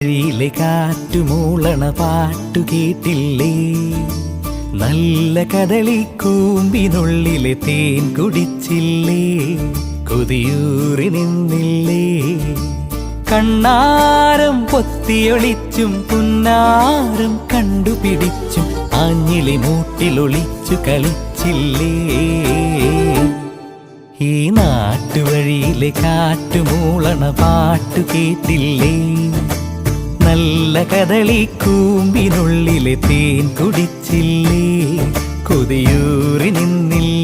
ിലെ കാറ്റുമൂളണ പാട്ടു കേട്ടില്ലേ, നല്ല കദളിക്കൂമ്പിനുള്ളിലെ തേൻ കുടിച്ചില്ലേ, കൊതിയൂറി നിന്നില്ലേ. കണ്ണാരം പൊത്തിയൊളിച്ചും പുന്നാരം കണ്ടുപിടിച്ചും ആഞ്ഞിലി മൂട്ടിലൊളിച്ചു കളിച്ചില്ലേ. ഈ നാട്ടുവഴിയിലെ കാറ്റുമൂളണ പാട്ടു കേട്ടില്ലേ, നല്ല കദളിക്കൂമ്പിനുള്ളിലെ തേൻ കുടിച്ചില്ലേ, കൊതിയൂറി നിന്നില്ലേ.